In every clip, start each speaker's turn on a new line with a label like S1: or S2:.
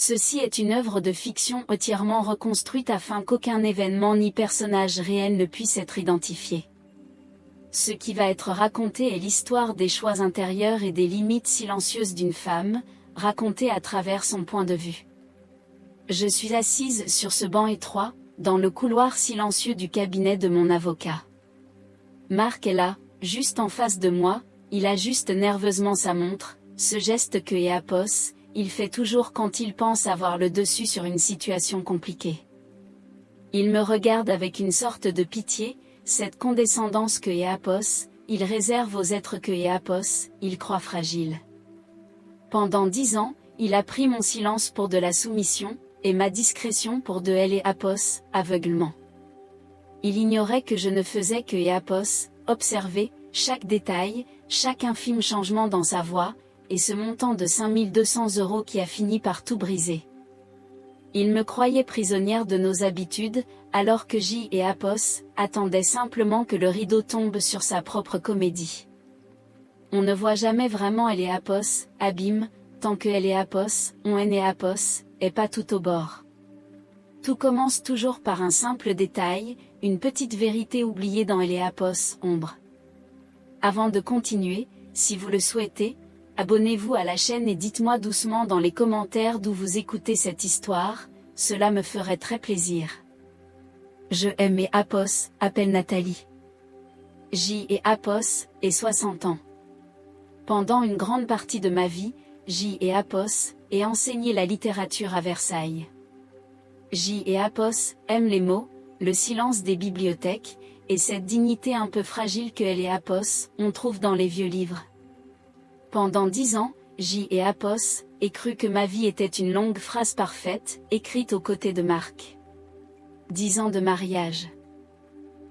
S1: Ceci est une œuvre de fiction entièrement reconstruite afin qu'aucun événement ni personnage réel ne puisse être identifié. Ce qui va être raconté est l'histoire des choix intérieurs et des limites silencieuses d'une femme, racontée à travers son point de vue. Je suis assise sur ce banc étroit, dans le couloir silencieux du cabinet de mon avocat. Marc est là, juste en face de moi, il ajuste nerveusement sa montre, ce geste que Eapos, il fait toujours quand il pense avoir le dessus sur une situation compliquée. Il me regarde avec une sorte de pitié, cette condescendance que Eapos, il réserve aux êtres que Eapos, il croit fragiles. Pendant 10 ans, il a pris mon silence pour de la soumission, et ma discrétion pour de Eapos, aveuglement. Il ignorait que je ne faisais que Eapos, observer, chaque détail, chaque infime changement dans sa voix, et ce montant de 5200 € qui a fini par tout briser. Il me croyait prisonnière de nos habitudes, alors que Eapos attendait simplement que le rideau tombe sur sa propre comédie. On ne voit jamais vraiment Eapos, abîme, tant que Eapos, on Eapos, est pas tout au bord. Tout commence toujours par un simple détail, une petite vérité oubliée dans Eapos, ombre. Avant de continuer, si vous le souhaitez, abonnez-vous à la chaîne et dites-moi doucement dans les commentaires d'où vous écoutez cette histoire, cela me ferait très plaisir. Je aime Eapos, appelle Nathalie. Eapos, et 60 ans. Pendant une grande partie de ma vie, Eapos, et enseigné la littérature à Versailles. Eapos aime les mots, le silence des bibliothèques, et cette dignité un peu fragile que Eapos, on trouve dans les vieux livres. Pendant 10 ans, Eapos, ait cru que ma vie était une longue phrase parfaite, écrite aux côtés de Marc. 10 ans de mariage.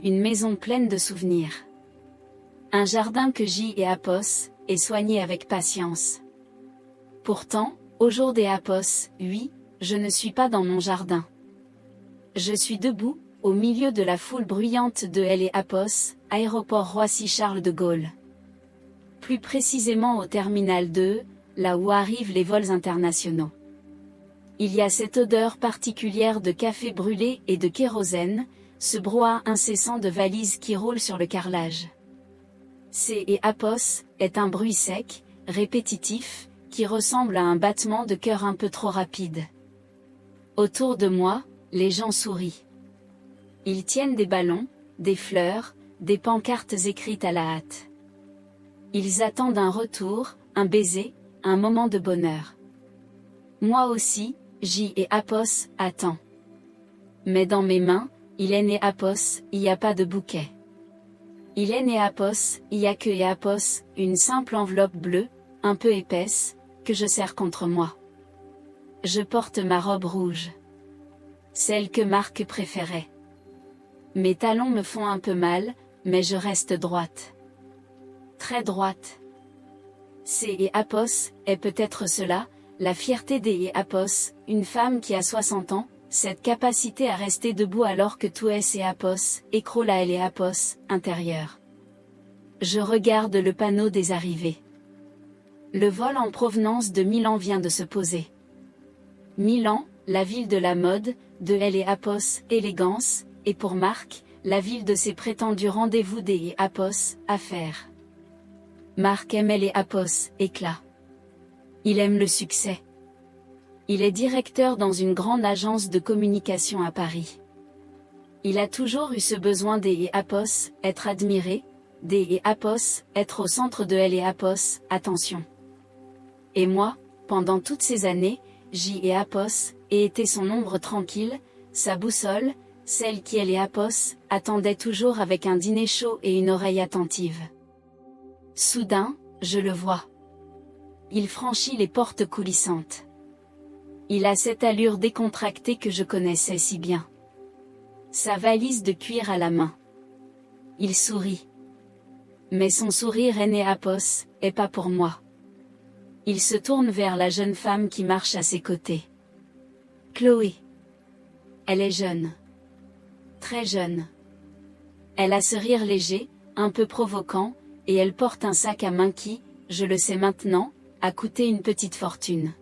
S1: Une maison pleine de souvenirs. Un jardin que Eapos, ait soigné avec patience. Pourtant, au jour d'Eapos, oui, je ne suis pas dans mon jardin. Je suis debout, au milieu de la foule bruyante de Eapos, aéroport Roissy-Charles de Gaulle. Plus précisément au terminal 2, là où arrivent les vols internationaux. Il y a cette odeur particulière de café brûlé et de kérosène, ce brouhaha incessant de valises qui roulent sur le carrelage. Eapos est un bruit sec, répétitif, qui ressemble à un battement de cœur un peu trop rapide. Autour de moi, les gens sourient. Ils tiennent des ballons, des fleurs, des pancartes écrites à la hâte. Ils attendent un retour, un baiser, un moment de bonheur. Moi aussi, Eapos, attends. Mais dans mes mains, il est Eapos, il n'y a pas de bouquet. Il est Eapos, il n'y a que Eapos, une simple enveloppe bleue, un peu épaisse, que je serre contre moi. Je porte ma robe rouge. Celle que Marc préférait. Mes talons me font un peu mal, mais je reste droite. Très droite. Eapos est peut-être cela, la fierté d'Eapos, une femme qui a 60 ans, cette capacité à rester debout alors que tout est Eapos, écroule à Eapos, intérieur. Je regarde le panneau des arrivées. Le vol en provenance de Milan vient de se poser. Milan, la ville de la mode, de Eapos, élégance, et pour Marc, la ville de ses prétendus rendez-vous d'Eapos, affaires. Marc aime Eapos, éclat. Il aime le succès. Il est directeur dans une grande agence de communication à Paris. Il a toujours eu ce besoin d'Eapos, être admiré, d'Eapos, être au centre de Eapos, attention. Et moi, pendant toutes ces années, Eapos, ait été son ombre tranquille, sa boussole, celle qui Eapos, attendait toujours avec un dîner chaud et une oreille attentive. Soudain, je le vois. Il franchit les portes coulissantes. Il a cette allure décontractée que je connaissais si bien. Sa valise de cuir à la main. Il sourit. Mais son sourire est Eapos, et pas pour moi. Il se tourne vers la jeune femme qui marche à ses côtés. Chloé. Elle est jeune. Très jeune. Elle a ce rire léger, un peu provoquant, et elle porte un sac à main qui, je le sais maintenant, a coûté une petite fortune.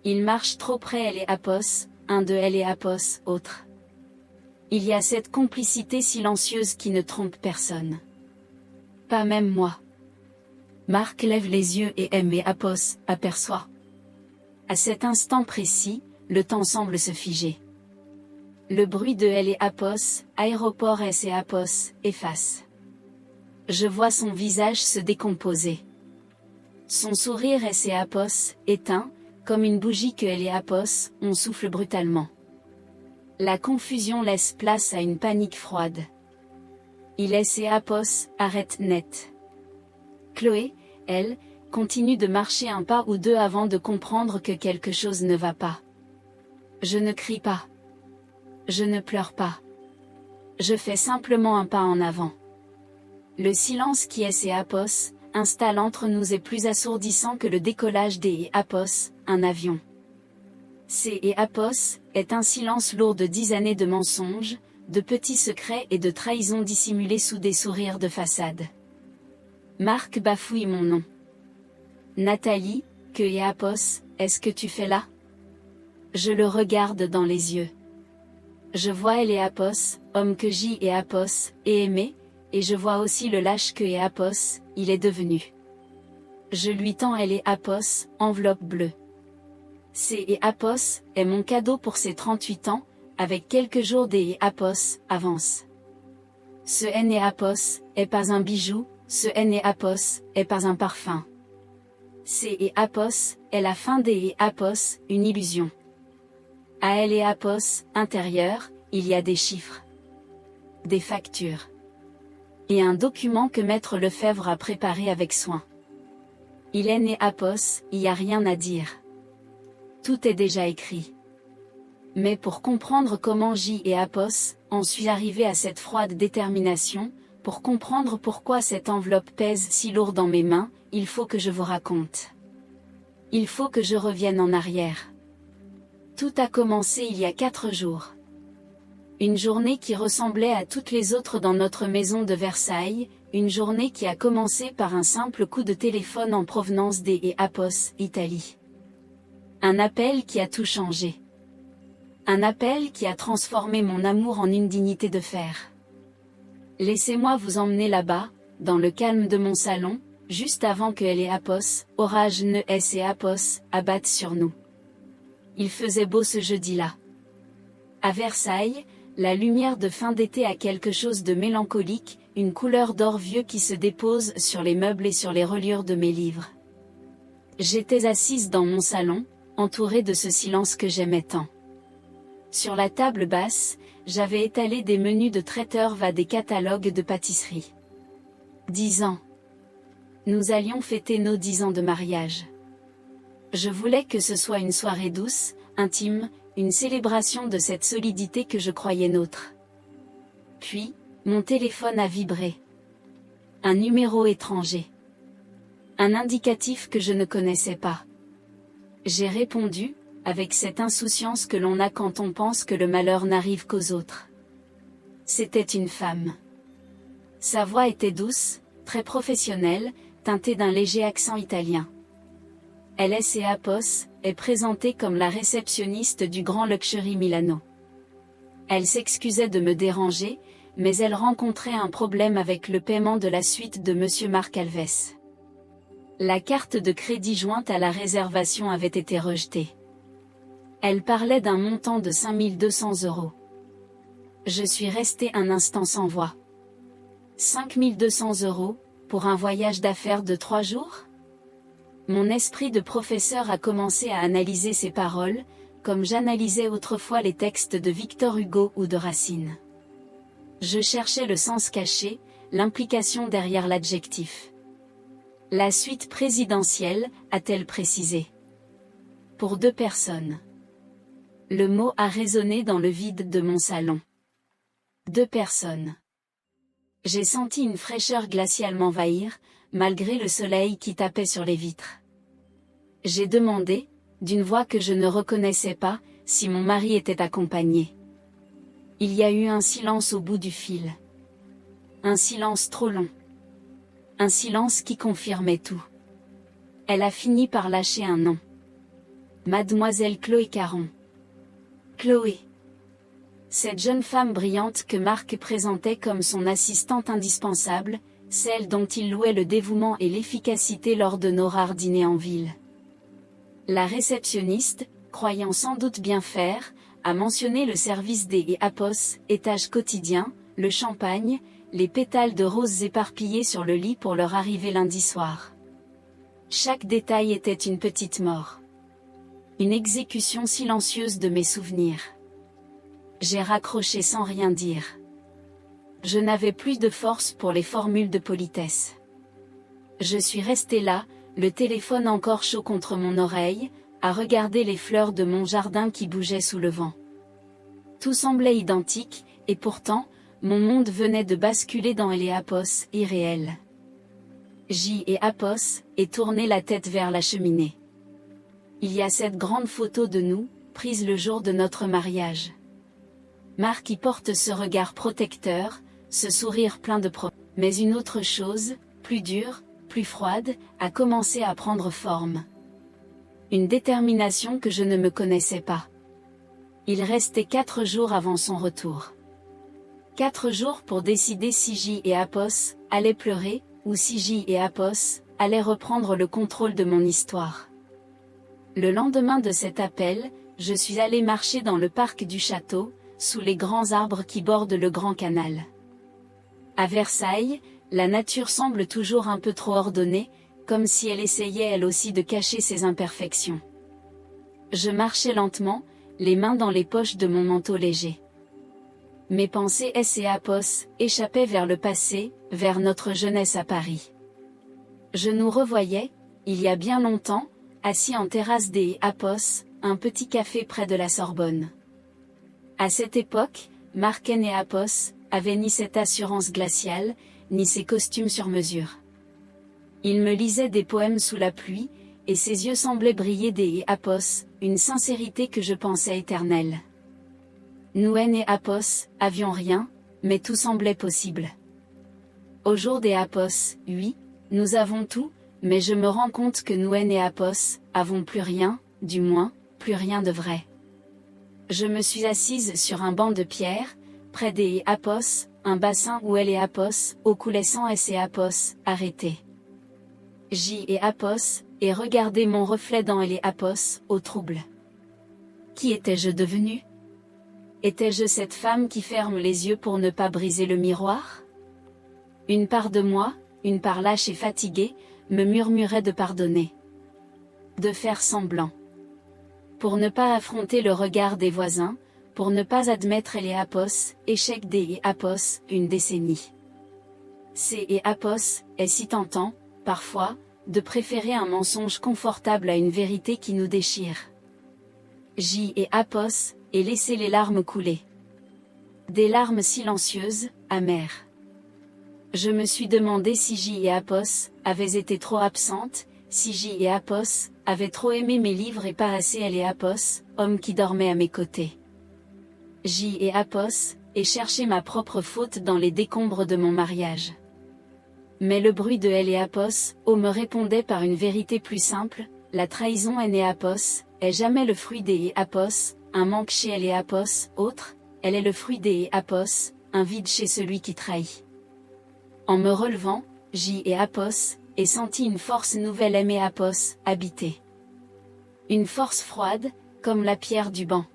S1: Il marche trop près, elle et Apos, un de elle et Apos, autre. Il y a cette complicité silencieuse qui ne trompe personne. Pas même moi. Marc lève les yeux et M et Apos aperçoit. À cet instant précis, le temps semble se figer. Le bruit de elle et Apos, aéroport S et Apos, efface. Je vois son visage se décomposer. Son sourire S et Apos, éteint, comme une bougie que elle et Apos, on souffle brutalement. La confusion laisse place à une panique froide. Il S et Apos, arrête net. Chloé, elle, continue de marcher un pas ou deux avant de comprendre que quelque chose ne va pas. Je ne crie pas. Je ne pleure pas. Je fais simplement un pas en avant. Le silence qui est et Apos installe entre nous est plus assourdissant que le décollage des et Apos, un avion. C et Apos est un silence lourd de 10 années de mensonges, de petits secrets et de trahisons dissimulées sous des sourires de façade. Marc bafouille mon nom. Nathalie, que et Apos, est-ce que tu fais là? Je le regarde dans les yeux. Je vois elle et Apos, homme que J et Apos, et aimé, et je vois aussi le lâche que et Apos, il est devenu. Je lui tends elle et Apos, enveloppe bleue. C et Apos est mon cadeau pour ses 38 ans, avec quelques jours des et Apos, avance. Ce N et Apos est pas un bijou, ce N et Apos est pas un parfum. C et Apos est la fin des et Apos, une illusion. À elle et Apos, intérieur, il y a des chiffres. Des factures. Et un document que Maître Lefebvre a préparé avec soin. Il est né Apos, il n'y a rien à dire. Tout est déjà écrit. Mais pour comprendre comment J et Apos en suis arrivé à cette froide détermination, pour comprendre pourquoi cette enveloppe pèse si lourd dans mes mains, il faut que je vous raconte. Il faut que je revienne en arrière. Tout a commencé il y a 4 jours. Une journée qui ressemblait à toutes les autres dans notre maison de Versailles, une journée qui a commencé par un simple coup de téléphone en provenance des et Apos, Italie. Un appel qui a tout changé. Un appel qui a transformé mon amour en une dignité de fer. Laissez-moi vous emmener là-bas, dans le calme de mon salon, juste avant que elle et Apos, orage ne S et Apos, abattent sur nous. Il faisait beau ce jeudi-là. À Versailles, la lumière de fin d'été a quelque chose de mélancolique, une couleur d'or vieux qui se dépose sur les meubles et sur les reliures de mes livres. J'étais assise dans mon salon, entourée de ce silence que j'aimais tant. Sur la table basse, j'avais étalé des menus de traiteur va des catalogues de pâtisserie. 10 ans. Nous allions fêter nos 10 ans de mariage. Je voulais que ce soit une soirée douce, intime, une célébration de cette solidité que je croyais nôtre. Puis, mon téléphone a vibré. Un numéro étranger. Un indicatif que je ne connaissais pas. J'ai répondu, avec cette insouciance que l'on a quand on pense que le malheur n'arrive qu'aux autres. C'était une femme. Sa voix était douce, très professionnelle, teintée d'un léger accent italien. Elle et Apos est présentée comme la réceptionniste du Grand Luxury Milano. Elle s'excusait de me déranger, mais elle rencontrait un problème avec le paiement de la suite de Monsieur Marc Alves. La carte de crédit jointe à la réservation avait été rejetée. Elle parlait d'un montant de 5200 €. Je suis restée un instant sans voix. 5200 € pour un voyage d'affaires de 3 jours? Mon esprit de professeur a commencé à analyser ces paroles, comme j'analysais autrefois les textes de Victor Hugo ou de Racine. Je cherchais le sens caché, l'implication derrière l'adjectif. La suite présidentielle, a-t-elle précisé. Pour 2 personnes. Le mot a résonné dans le vide de mon salon. 2 personnes. J'ai senti une fraîcheur glaciale m'envahir, malgré le soleil qui tapait sur les vitres. J'ai demandé, d'une voix que je ne reconnaissais pas, si mon mari était accompagné. Il y a eu un silence au bout du fil. Un silence trop long. Un silence qui confirmait tout. Elle a fini par lâcher un nom. Mademoiselle Chloé Caron. Chloé. Cette jeune femme brillante que Marc présentait comme son assistante indispensable, celle dont il louait le dévouement et l'efficacité lors de nos rares dîners en ville. La réceptionniste, croyant sans doute bien faire, a mentionné le service des Apos, étage quotidien, le champagne, les pétales de roses éparpillés sur le lit pour leur arrivée lundi soir. Chaque détail était une petite mort. Une exécution silencieuse de mes souvenirs. J'ai raccroché sans rien dire. Je n'avais plus de force pour les formules de politesse. Je suis resté là, le téléphone encore chaud contre mon oreille, à regarder les fleurs de mon jardin qui bougeaient sous le vent. Tout semblait identique, et pourtant, mon monde venait de basculer dans les Apos irréels. J et Apos, et tourné la tête vers la cheminée. Il y a cette grande photo de nous, prise le jour de notre mariage. Marc y porte ce regard protecteur, ce sourire plein de mais une autre chose, plus dure, plus froide, a commencé à prendre forme. Une détermination que je ne me connaissais pas. Il restait 4 jours avant son retour. 4 jours pour décider si J et Apos allaient pleurer, ou si J et Apos allaient reprendre le contrôle de mon histoire. Le lendemain de cet appel, je suis allé marcher dans le parc du château, sous les grands arbres qui bordent le grand canal. À Versailles, la nature semble toujours un peu trop ordonnée, comme si elle essayait elle aussi de cacher ses imperfections. Je marchais lentement, les mains dans les poches de mon manteau léger. Mes pensées et Apos échappaient vers le passé, vers notre jeunesse à Paris. Je nous revoyais, il y a bien longtemps, assis en terrasse des Apos, un petit café près de la Sorbonne. À cette époque, Marc et Apos avaient ni cette assurance glaciale, ni ces costumes sur mesure. Il me lisait des poèmes sous la pluie, et ses yeux semblaient briller des Apos, une sincérité que je pensais éternelle. Nous et Apos avions rien, mais tout semblait possible. Au jour des Apos, oui, nous avons tout, mais je me rends compte que nous et Apos avons plus rien, du moins, plus rien de vrai. Je me suis assise sur un banc de pierre, près des Apos, un bassin où elle et Apos, eau coulait sans et Apos, arrêtés. J et Apos, et regardais mon reflet dans les Apos, au trouble. Qui étais-je devenue? Étais-je cette femme qui ferme les yeux pour ne pas briser le miroir? Une part de moi, une part lâche et fatiguée, me murmurait de pardonner. De faire semblant. Pour ne pas affronter le regard des voisins, pour ne pas admettre les Apos, échec des Apos, une décennie. C'est et Apos est si tentant, parfois, de préférer un mensonge confortable à une vérité qui nous déchire. J et Apos, et laisser les larmes couler. Des larmes silencieuses, amères. Je me suis demandé si J et Apos avaient été trop absentes, si J et Apos avaient trop aimé mes livres et pas assez elle et Apos, homme qui dormait à mes côtés. J et Apos, et cherché ma propre faute dans les décombres de mon mariage. Mais le bruit de elle et Apos, me répondait par une vérité plus simple, la trahison et Apos, est jamais le fruit des Apos, un manque chez elle et Apos, autre, elle est le fruit des Apos, un vide chez celui qui trahit. En me relevant, J et Apos, et senti une force nouvelle et Apos, habiter. Une force froide, comme la pierre du banc.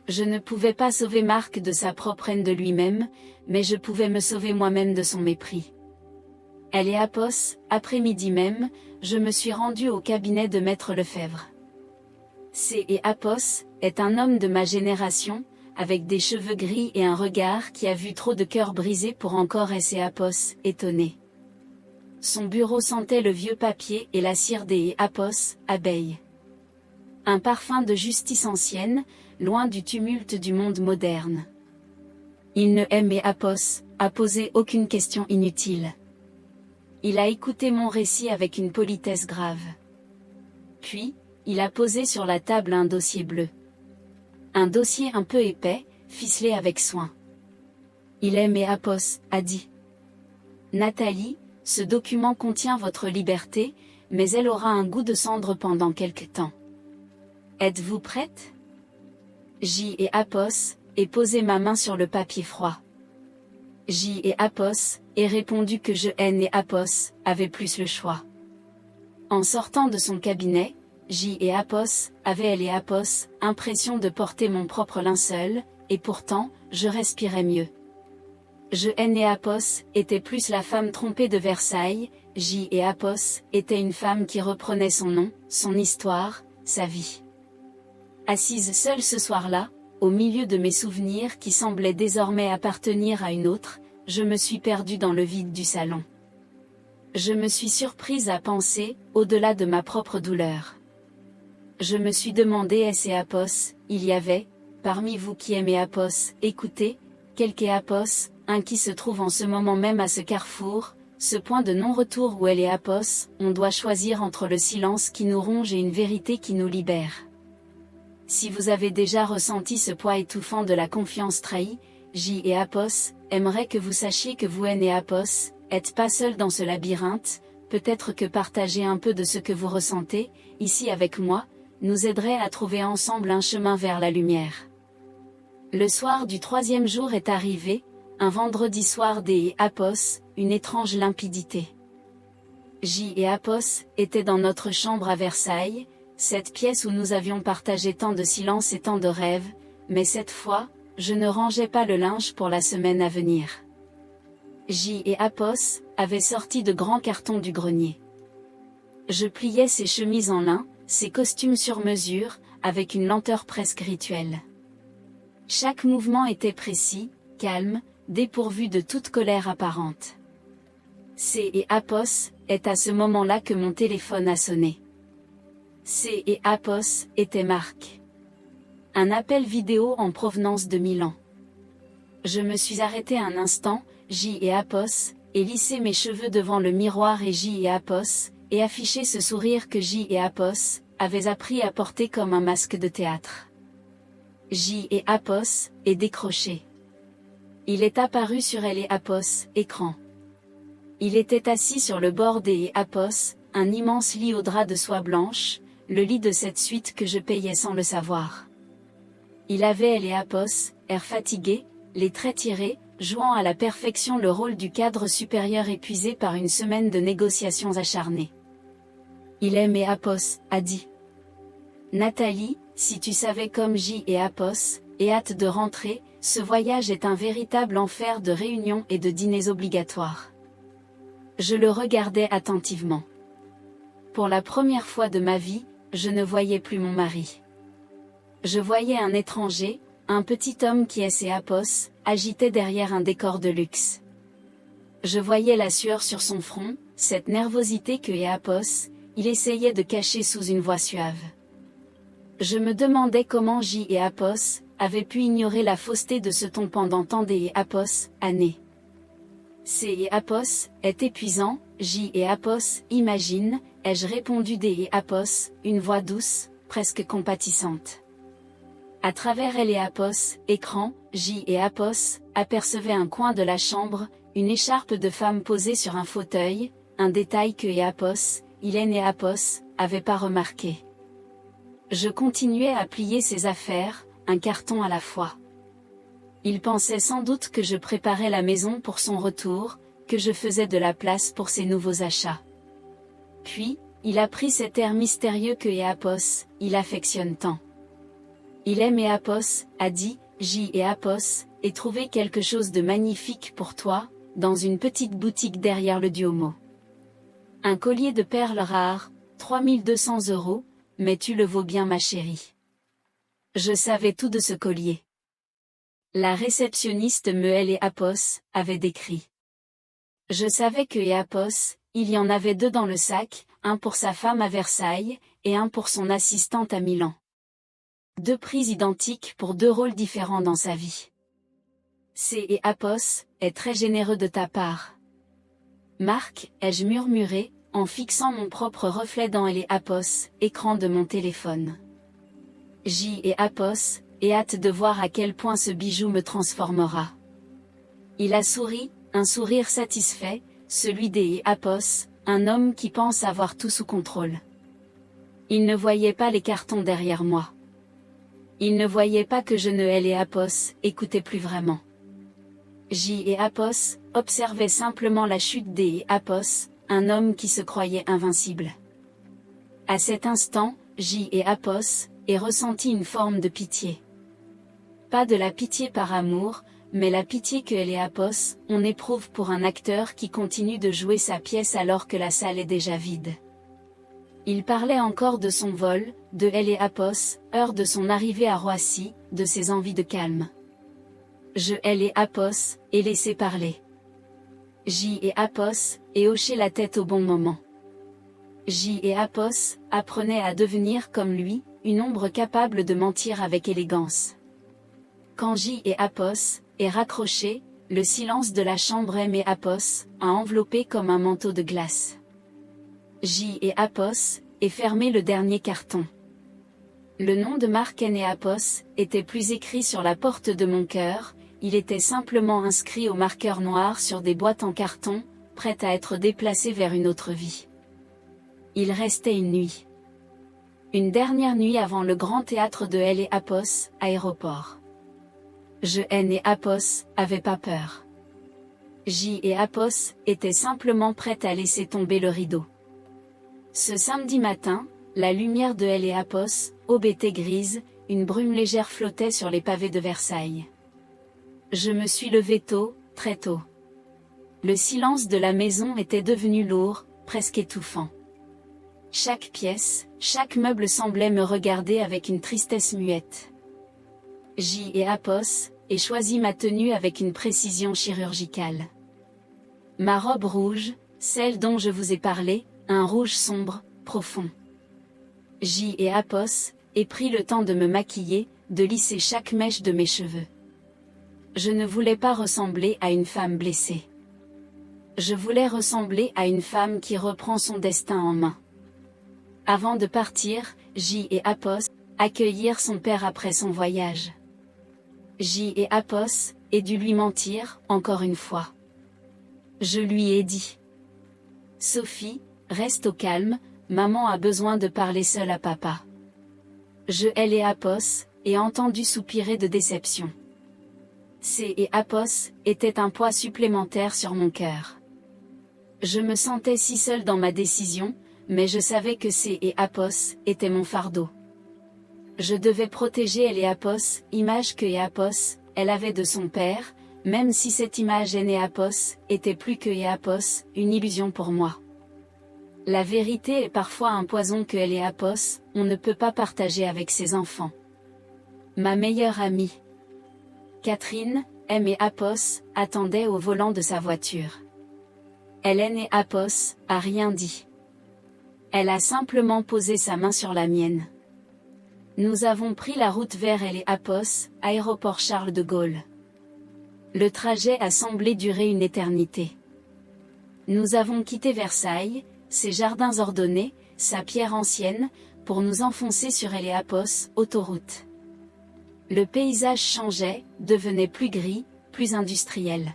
S1: Je ne pouvais pas sauver Marc de sa propre haine de lui-même, mais je pouvais me sauver moi-même de son mépris. Elle et Apos, après-midi même, je me suis rendu au cabinet de Maître Lefebvre. C et Apos est un homme de ma génération, avec des cheveux gris et un regard qui a vu trop de cœurs brisés pour encore et Apos, étonné. Son bureau sentait le vieux papier et la cire des Apos, abeilles. Un parfum de justice ancienne, loin du tumulte du monde moderne. Il ne aimait Apos, a posé aucune question inutile. Il a écouté mon récit avec une politesse grave. Puis, il a posé sur la table un dossier bleu. Un dossier un peu épais, ficelé avec soin. Il aimait Apos, a dit. Nathalie, ce document contient votre liberté, mais elle aura un goût de cendre pendant quelque temps. Êtes-vous prête? J et Apos, et posé ma main sur le papier froid. J et Apos, et répondu que je N et Apos, avaient plus le choix. En sortant de son cabinet, J et Apos, avaient elle et Apos, impression de porter mon propre linceul, et pourtant, je respirais mieux. Je N et Apos, était plus la femme trompée de Versailles, J et Apos, était une femme qui reprenait son nom, son histoire, sa vie. Assise seule ce soir-là, au milieu de mes souvenirs qui semblaient désormais appartenir à une autre, je me suis perdue dans le vide du salon. Je me suis surprise à penser, au-delà de ma propre douleur. Je me suis demandé est-ce et Apos, il y avait, parmi vous qui aimez Apos, écoutez, quelque Apos, un qui se trouve en ce moment même à ce carrefour, ce point de non-retour où elle est Apos, on doit choisir entre le silence qui nous ronge et une vérité qui nous libère. Si vous avez déjà ressenti ce poids étouffant de la confiance trahie, J et Apos, aimerait que vous sachiez que vous et Apos, êtes pas seuls dans ce labyrinthe, peut-être que partager un peu de ce que vous ressentez, ici avec moi, nous aiderait à trouver ensemble un chemin vers la lumière. Le soir du 3e jour est arrivé, un vendredi soir des Apos, une étrange limpidité. J et Apos étaient dans notre chambre à Versailles, cette pièce où nous avions partagé tant de silence et tant de rêves, mais cette fois, je ne rangeais pas le linge pour la semaine à venir. J et Apos avaient sorti de grands cartons du grenier. Je pliais ses chemises en lin, ses costumes sur mesure, avec une lenteur presque rituelle. Chaque mouvement était précis, calme, dépourvu de toute colère apparente. C et Apos, est à ce moment-là que mon téléphone a sonné. C et Apos, était Marc. Un appel vidéo en provenance de Milan. Je me suis arrêté un instant, J et Apos, et lissé mes cheveux devant le miroir et J et Apos, et affiché ce sourire que J et Apos, avaient appris à porter comme un masque de théâtre. J et Apos, est décroché. Il est apparu sur elle et Apos, écran. Il était assis sur le bord des Apos, un immense lit au drap de soie blanche, le lit de cette suite que je payais sans le savoir. Il avait elle et Apos, air fatigué, les traits tirés, jouant à la perfection le rôle du cadre supérieur épuisé par une semaine de négociations acharnées. Il aime et Apos, a dit. Nathalie, si tu savais comme J et Apos, et hâte de rentrer, ce voyage est un véritable enfer de réunions et de dîners obligatoires. Je le regardais attentivement. Pour la première fois de ma vie, je ne voyais plus mon mari. Je voyais un étranger, un petit homme qui et Apos, agitait derrière un décor de luxe. Je voyais la sueur sur son front, cette nervosité que Apos, il essayait de cacher sous une voix suave. Je me demandais comment J et Apos, avaient pu ignorer la fausseté de ce ton pendant tant des Apos, années. C et Apos, est épuisant, J et Apos, imagine, ai-je répondu des Apos, une voix douce, presque compatissante. À travers elle et Apos, écran, J et Apos, apercevaient un coin de la chambre, une écharpe de femme posée sur un fauteuil, un détail que Apos, Hélène et Apos, avaient pas remarqué. Je continuais à plier ses affaires, un carton à la fois. Il pensait sans doute que je préparais la maison pour son retour, que je faisais de la place pour ses nouveaux achats. Puis, il a pris cet air mystérieux que Apos, il affectionne tant. Il aime Apos, a dit, J et Apos, et trouvé quelque chose de magnifique pour toi, dans une petite boutique derrière le Duomo. Un collier de perles rares, 3200 €, mais tu le vaux bien ma chérie. Je savais tout de ce collier. La réceptionniste Meël et Apos, avait décrit. Je savais que Apos, il y en avait 2 dans le sac, un pour sa femme à Versailles, et un pour son assistante à Milan. 2 prix identiques pour 2 rôles différents dans sa vie. C et Apos, est très généreux de ta part. Marc, ai-je murmuré, en fixant mon propre reflet dans les Apos, écran de mon téléphone. J et Apos, et hâte de voir à quel point ce bijou me transformera. Il a souri, un sourire satisfait, celui des Apos, un homme qui pense avoir tout sous contrôle. Il ne voyait pas les cartons derrière moi. Il ne voyait pas que je ne et Apos écoutais plus vraiment. J et Apos observaient simplement la chute des Apos, un homme qui se croyait invincible. À cet instant, J et Apos et ressenti une forme de pitié. Pas de la pitié par amour, mais la pitié que Apos on éprouve pour un acteur qui continue de jouer sa pièce alors que la salle est déjà vide. Il parlait encore de son vol, de Apos, heure de son arrivée à Roissy, de ses envies de calme. Je Apos et laissé parler. J et Apos et hoché la tête au bon moment. J et Apos apprenait à devenir comme lui, une ombre capable de mentir avec élégance. Quand J et Apos est raccroché, le silence de la chambre et Apos a enveloppé comme un manteau de glace. J et Apos et fermé le dernier carton. Le nom de Marc et Apos était plus écrit sur la porte de mon cœur, il était simplement inscrit au marqueur noir sur des boîtes en carton, prêtes à être déplacées vers une autre vie. Il restait une nuit. Une dernière nuit avant le grand théâtre de Apos, aéroport. Je et Apos avaient pas peur. J et Apos étaient simplement prêtes à laisser tomber le rideau. Ce samedi matin, la lumière de Apos, aube était grise, une brume légère flottait sur les pavés de Versailles. Je me suis levée tôt, très tôt. Le silence de la maison était devenu lourd, presque étouffant. Chaque pièce, chaque meuble semblait me regarder avec une tristesse muette. J et Apos ai choisi ma tenue avec une précision chirurgicale. Ma robe rouge, celle dont je vous ai parlé, un rouge sombre, profond. J et Apos ai pris le temps de me maquiller, de lisser chaque mèche de mes cheveux. Je ne voulais pas ressembler à une femme blessée. Je voulais ressembler à une femme qui reprend son destin en main. Avant de partir, J et Apos accueillirent son père après son voyage. J et Apos ai dû lui mentir, encore une fois. Je lui ai dit. Sophie, reste au calme, maman a besoin de parler seule à papa. Je et Apos ai entendu soupirer de déception. C et Apos étaient un poids supplémentaire sur mon cœur. Je me sentais si seule dans ma décision, mais je savais que C et Apos étaient mon fardeau. Je devais protéger Apos, image que Apos, elle avait de son père, même si cette image Apos était plus que Apos, une illusion pour moi. La vérité est parfois un poison que Apos, on ne peut pas partager avec ses enfants. Ma meilleure amie, Catherine, et Apos, attendait au volant de sa voiture. Hélène et Apos a rien dit. Elle a simplement posé sa main sur la mienne. Nous avons pris la route vers Apos, aéroport Charles de Gaulle. Le trajet a semblé durer une éternité. Nous avons quitté Versailles, ses jardins ordonnés, sa pierre ancienne, pour nous enfoncer sur Apos, autoroute. Le paysage changeait, devenait plus gris, plus industriel.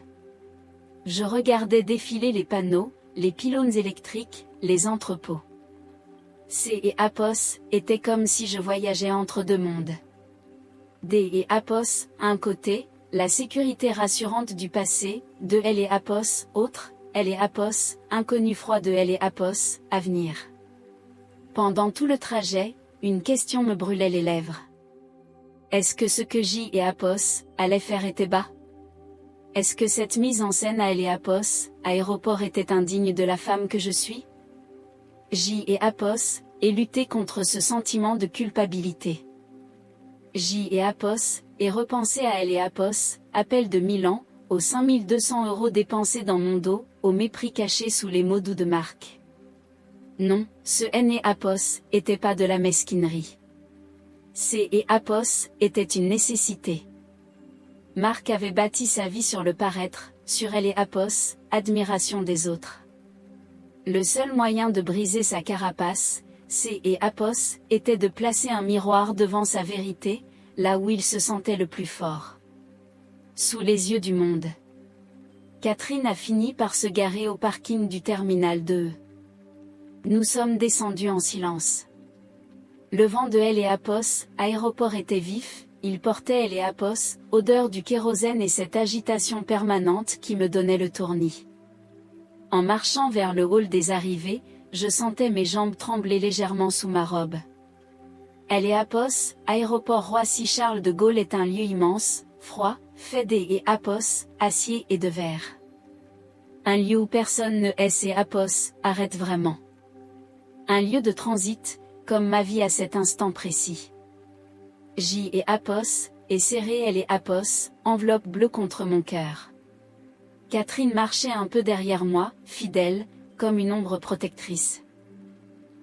S1: Je regardais défiler les panneaux, les pylônes électriques, les entrepôts. C et Apos étaient comme si je voyageais entre deux mondes. D et Apos, un côté, la sécurité rassurante du passé, de et Apos, autre, et Apos, inconnu froid de et Apos, avenir. Pendant tout le trajet, une question me brûlait les lèvres. Est-ce que ce que J et Apos allaient faire était bas? Est-ce que cette mise en scène à Apos, aéroport était indigne de la femme que je suis? J et Apos et lutter contre ce sentiment de culpabilité. J et Apos et repenser à Apos, appel de Milan, aux 5200 € dépensés dans mon dos, au mépris caché sous les mots doux de Marc. Non, ce N et Apos était pas de la mesquinerie. C et Apos était une nécessité. Marc avait bâti sa vie sur le paraître, sur Apos, admiration des autres. Le seul moyen de briser sa carapace, C et Apos, était de placer un miroir devant sa vérité, là où il se sentait le plus fort. Sous les yeux du monde. Catherine a fini par se garer au parking du terminal 2. Nous sommes descendus en silence. Le vent de Apos, aéroport était vif, il portait Apos, odeur du kérosène et cette agitation permanente qui me donnait le tournis. En marchant vers le hall des arrivées, je sentais mes jambes trembler légèrement sous ma robe. Apos, aéroport Roissy-Charles de Gaulle est un lieu immense, froid, fait d'Apos, acier et de verre. Un lieu où personne ne Apos, arrête vraiment. Un lieu de transit, comme ma vie à cet instant précis. Apos, et serré Apos, enveloppe bleue contre mon cœur. Catherine marchait un peu derrière moi, fidèle, comme une ombre protectrice.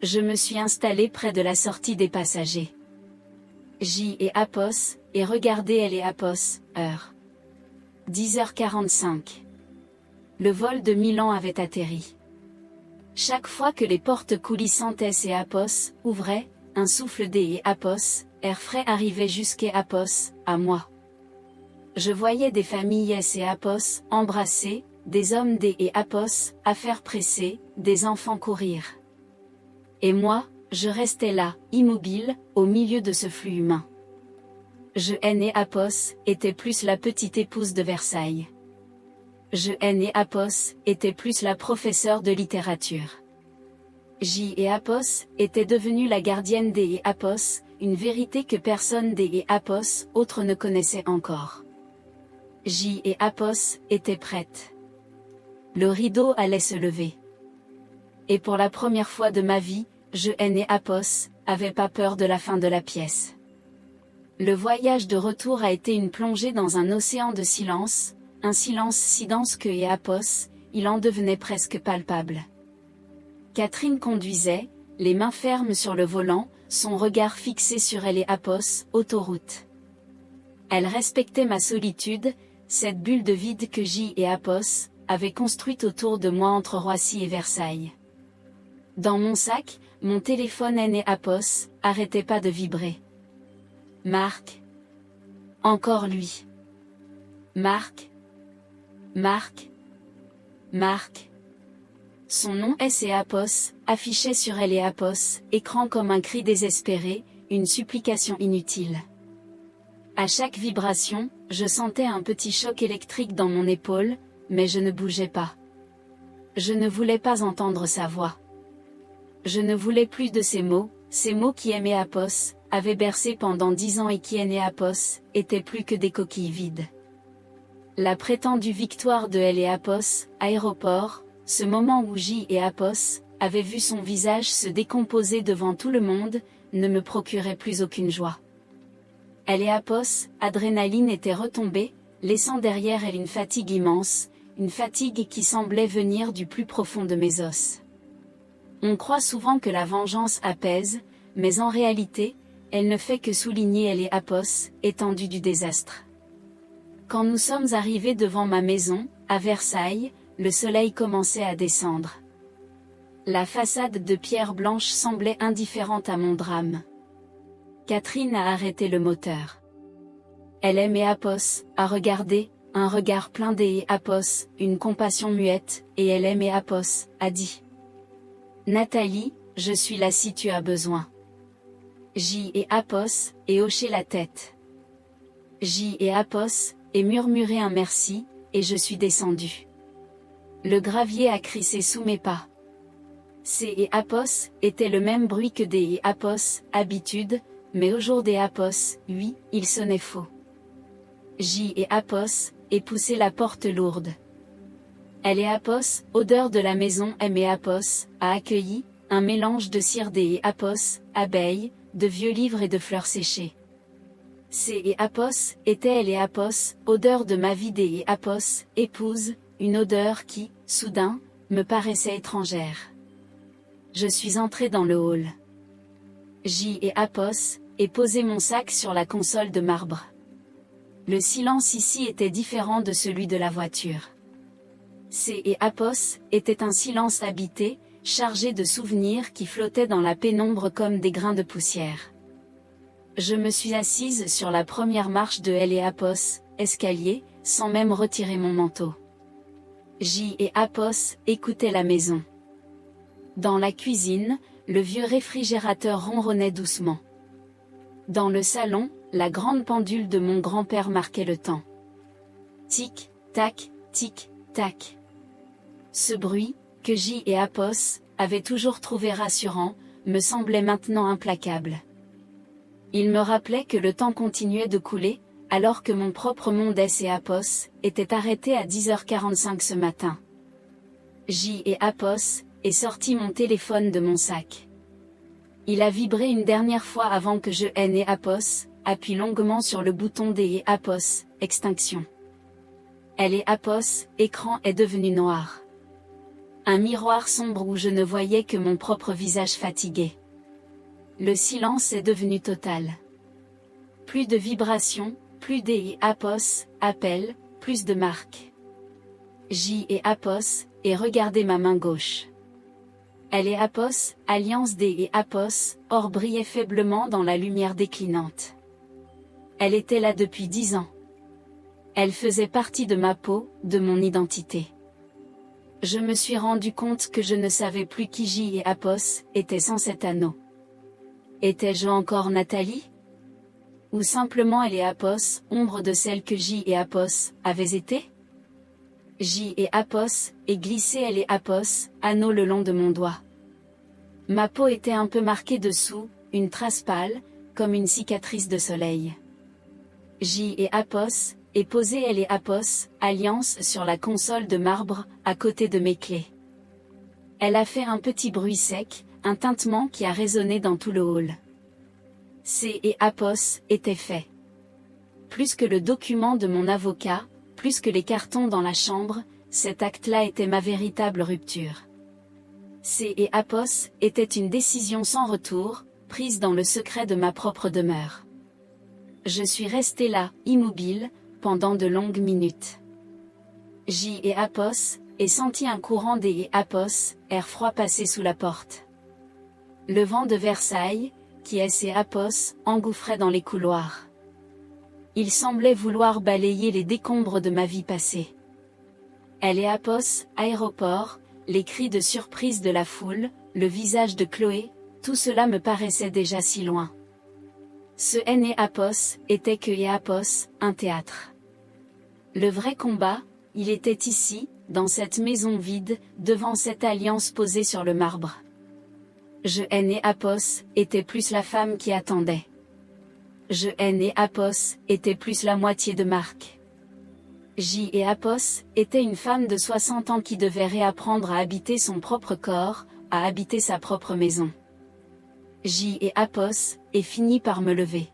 S1: Je me suis installée près de la sortie des passagers. Apos, et regardez Apos, heure. 10h45. Le vol de Milan avait atterri. Chaque fois que les portes coulissantes Apos ouvraient, un souffle Apos, air frais arrivait Apos, à moi. Je voyais des familles Apos embrasser, des hommes Apos affaires pressées, des enfants courir. Et moi, je restais là, immobile, au milieu de ce flux humain. Apos était plus la petite épouse de Versailles. Apos était plus la professeure de littérature. Apos était devenue la gardienne Apos, une vérité que personne Apos autre ne connaissait encore. Apos était prête. Le rideau allait se lever. Et pour la première fois de ma vie, Apos avait pas peur de la fin de la pièce. Le voyage de retour a été une plongée dans un océan de silence, un silence si dense que Apos, il en devenait presque palpable. Catherine conduisait, les mains fermes sur le volant, son regard fixé sur Apos, autoroute. Elle respectait ma solitude, cette bulle de vide que Apos avait construite autour de moi entre Roissy et Versailles. Dans mon sac, mon téléphone Apos arrêtait pas de vibrer. Marc. Encore lui. Marc. Marc. Marc. Son nom Apos, affiché sur Apos, écran comme un cri désespéré, une supplication inutile. À chaque vibration, je sentais un petit choc électrique dans mon épaule, mais je ne bougeais pas. Je ne voulais pas entendre sa voix. Je ne voulais plus de ces mots qui Apos, avait bercé pendant 10 ans et qui Apos, étaient plus que des coquilles vides. La prétendue victoire de Apos, aéroport, ce moment où Apos avait vu son visage se décomposer devant tout le monde, ne me procurait plus aucune joie. Apos, adrénaline était retombée, laissant derrière elle une fatigue immense, une fatigue qui semblait venir du plus profond de mes os. On croit souvent que la vengeance apaise, mais en réalité, elle ne fait que souligner Apos, étendue du désastre. Quand nous sommes arrivés devant ma maison, à Versailles, le soleil commençait à descendre. La façade de pierre blanche semblait indifférente à mon drame. Catherine a arrêté le moteur. Elle Apos, a regardé, un regard plein Apos, une compassion muette, et elle Apos, a dit. Nathalie, je suis là si tu as besoin. Apos, et hoché la tête. Apos, et murmuré un merci, et je suis descendu. Le gravier a crissé sous mes pas. Apos, était le même bruit que Apos, habitude, mais au jour Apos, oui, il sonnait faux. Apos, et poussé la porte lourde. Apos, odeur de la maison Apos, a accueilli, un mélange de cire Apos, abeilles, de vieux livres et de fleurs séchées. Apos, était Apos, odeur de ma vie Apos, épouse, une odeur qui, soudain, me paraissait étrangère. Je suis entré dans le hall. Apos, et posé mon sac sur la console de marbre. Le silence ici était différent de celui de la voiture. Apos, était un silence habité, chargé de souvenirs qui flottaient dans la pénombre comme des grains de poussière. Je me suis assise sur la première marche de Apos, escalier, sans même retirer mon manteau. Apos écoutait la maison. Dans la cuisine, le vieux réfrigérateur ronronnait doucement. Dans le salon, la grande pendule de mon grand-père marquait le temps. Tic, tac, tic, tac. Ce bruit, que J et Apos avaient toujours trouvé rassurant, me semblait maintenant implacable. Il me rappelait que le temps continuait de couler, alors que mon propre monde S et Apos était arrêté à 10h45 ce matin. J et Apos est sorti mon téléphone de mon sac. Il a vibré une dernière fois avant que je N et Apos appuie longuement sur le bouton D et Apos, extinction. Elle et Apos, écran est devenu noir. Un miroir sombre où je ne voyais que mon propre visage fatigué. Le silence est devenu total. Plus de vibrations, plus D et Apos, appel, plus de marques. J et Apos, et regardez ma main gauche. Elle et Apos, alliance D et Apos, or brillait faiblement dans la lumière déclinante. Elle était là depuis 10 ans. Elle faisait partie de ma peau, de mon identité. Je me suis rendu compte que je ne savais plus qui J et Apos étaient sans cet anneau. Étais-je encore Nathalie? Ou simplement elle et Apos, ombre de celle que J et Apos avaient été? J et Apos, et glissé elle et Apos, anneau le long de mon doigt. Ma peau était un peu marquée dessous, une trace pâle, comme une cicatrice de soleil. J et Apos, et posé elle et Apos, alliance sur la console de marbre, à côté de mes clés. Elle a fait un petit bruit sec, un tintement qui a résonné dans tout le hall. C et Apos étaient faits. Plus que le document de mon avocat, plus que les cartons dans la chambre, cet acte-là était ma véritable rupture. C et Apos était une décision sans retour, prise dans le secret de ma propre demeure. Je suis resté là, immobile, pendant de longues minutes. J et Apos, et senti un courant D et Apos, air froid passer sous la porte. Le vent de Versailles, qui S et Apos, engouffrait dans les couloirs. Il semblait vouloir balayer les décombres de ma vie passée. Elle et Apos, aéroport, les cris de surprise de la foule, le visage de Chloé, tout cela me paraissait déjà si loin. Ce N et Apos était que et Apos, un théâtre. Le vrai combat, il était ici, dans cette maison vide, devant cette alliance posée sur le marbre. Je N et Apos était plus la femme qui attendait. Je N et Apos était plus la moitié de Marc. J et Apos était une femme de 60 ans qui devait réapprendre à habiter son propre corps, à habiter sa propre maison. J et Apos, et finit par me lever.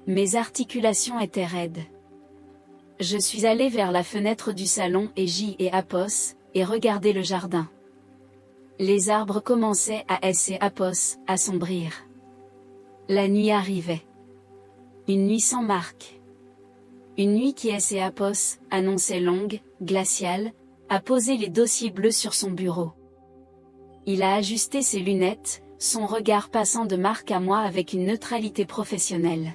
S1: Mes articulations étaient raides. Je suis allé vers la fenêtre du salon et J et Apos, et regardé le jardin. Les arbres commençaient à S et Apos, à sombrir. La nuit arrivait. Une nuit sans Marc. Une nuit qui S et Apos, annonçait longue, glaciale, a posé les dossiers bleus sur son bureau. Il a ajusté ses lunettes, son regard passant de Marc à moi avec une neutralité professionnelle.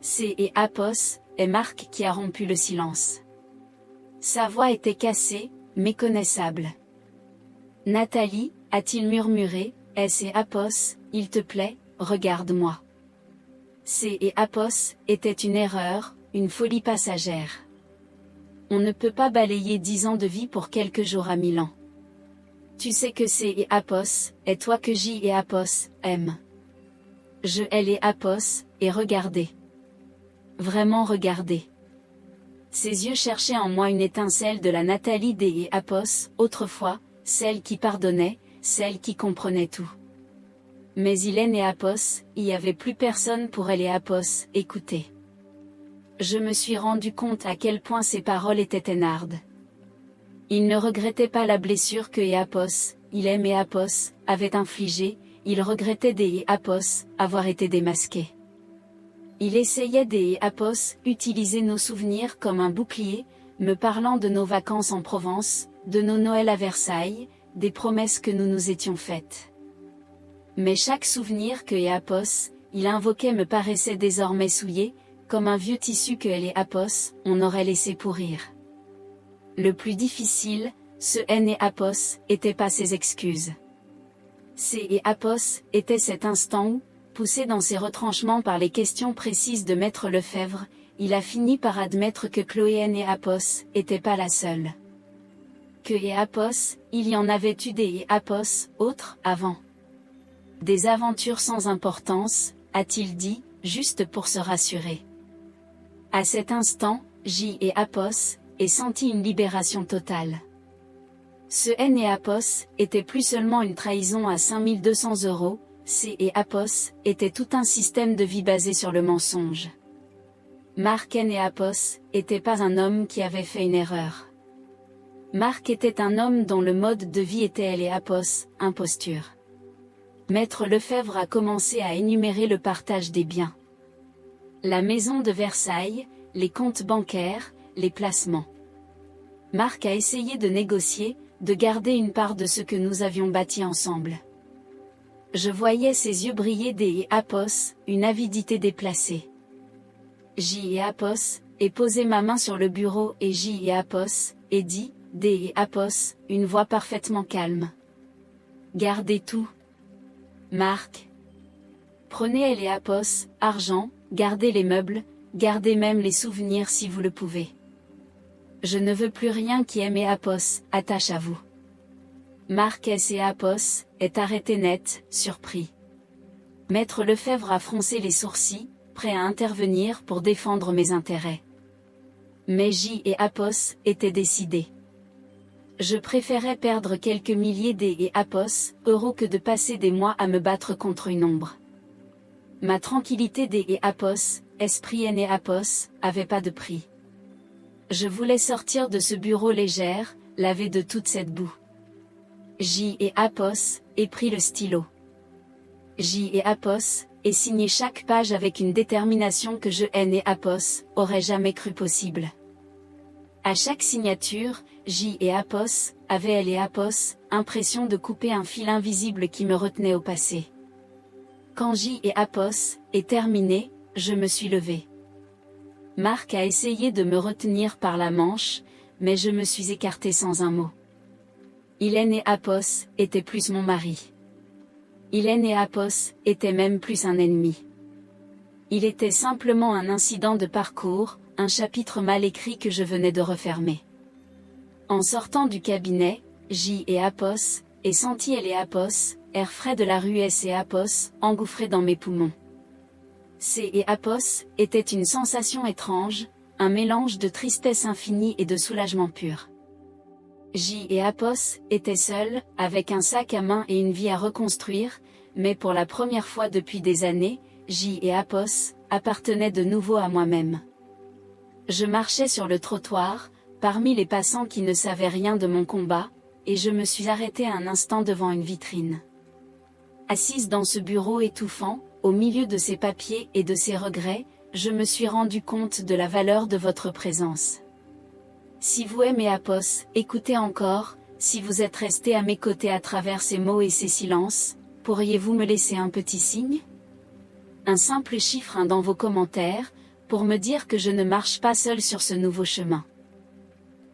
S1: C et Apos, est Marc qui a rompu le silence. Sa voix était cassée, méconnaissable. Nathalie, a-t-il murmuré, S et Apos, il te plaît, regarde-moi. C et Apos, était une erreur, une folie passagère. On ne peut pas balayer 10 ans de vie pour quelques jours à Milan. Tu sais que C et Apos, est toi que J et Apos, aiment. Je L et Apos, et regardez. Vraiment regardez. Ses yeux cherchaient en moi une étincelle de la Nathalie D et Apos, autrefois, celle qui pardonnait, celle qui comprenait tout. Mais Hélène et Apos, il n'y avait plus personne pour elle et Apos, écouter. Je me suis rendu compte à quel point ses paroles étaient énardes. Il ne regrettait pas la blessure que Apos, Hélène et Apos, avaient infligée, il regrettait des Apos, avoir été démasqués. Il essayait des Apos, utiliser nos souvenirs comme un bouclier, me parlant de nos vacances en Provence, de nos Noëls à Versailles, des promesses que nous nous étions faites. Mais chaque souvenir que Apos, il invoquait me paraissait désormais souillé, comme un vieux tissu que elle et Apos, on aurait laissé pourrir. Le plus difficile, ce N et Apos, était pas ses excuses. C et Apos était cet instant où, poussé dans ses retranchements par les questions précises de Maître Lefebvre, il a fini par admettre que Chloé et Apos n'était pas la seule. Que et Apos, il y en avait eu des et Apos, autres, avant. Des aventures sans importance, a-t-il dit, juste pour se rassurer. À cet instant, J et Apos, ait senti une libération totale. Ce N et Apos, était plus seulement une trahison à 5200 €, C et Apos, était tout un système de vie basé sur le mensonge. Marc N et Apos, était pas un homme qui avait fait une erreur. Marc était un homme dont le mode de vie était L et Apos, imposture. Maître Lefebvre a commencé à énumérer le partage des biens. La maison de Versailles, les comptes bancaires, les placements. Marc a essayé de négocier, de garder une part de ce que nous avions bâti ensemble. Je voyais ses yeux briller des Apos, une avidité déplacée. J et Apos, et posé ma main sur le bureau et J et Apos, et dit, D et Apos, une voix parfaitement calme. Gardez tout. Marc. Prenez elle et Apos, argent, gardez les meubles, gardez même les souvenirs si vous le pouvez. Je ne veux plus rien qui aime et Apos, attache à vous. Marc S et Apos, est arrêté net, surpris. Maître Lefebvre a froncé les sourcils, prêt à intervenir pour défendre mes intérêts. Mais J et Apos, étaient décidés. Je préférais perdre quelques milliers d et Apos, euros que de passer des mois à me battre contre une ombre. Ma tranquillité d et Apos, esprit N et Apos, avait pas de prix. Je voulais sortir de ce bureau légère, lavé de toute cette boue. J et Apos, et pris le stylo. J et Apos, et signé chaque page avec une détermination que je N et Apos, aurais jamais cru possible. À chaque signature, J et Apos, avaient elle et Apos, impression de couper un fil invisible qui me retenait au passé. Quand J et Apos, est terminé, je me suis levé. Marc a essayé de me retenir par la manche, mais je me suis écarté sans un mot. Hélène et Apos, étaient plus mon mari. Hélène et Apos, étaient même plus un ennemi. Il était simplement un incident de parcours, un chapitre mal écrit que je venais de refermer. En sortant du cabinet, J et Apos, et senti elle et Apos, air frais de la rue S et Apos, engouffré dans mes poumons. C et Apos, était une sensation étrange, un mélange de tristesse infinie et de soulagement pur. J et Apos, étaient seuls, avec un sac à main et une vie à reconstruire, mais pour la première fois depuis des années, J et Apos, appartenaient de nouveau à moi-même. Je marchais sur le trottoir, parmi les passants qui ne savaient rien de mon combat, et je me suis arrêté un instant devant une vitrine. Assise dans ce bureau étouffant, au milieu de ces papiers et de ces regrets, je me suis rendu compte de la valeur de votre présence. Si vous aimez Apos, écoutez encore, si vous êtes resté à mes côtés à travers ces mots et ces silences, pourriez-vous me laisser un petit signe? Un simple chiffre dans vos commentaires, pour me dire que je ne marche pas seul sur ce nouveau chemin.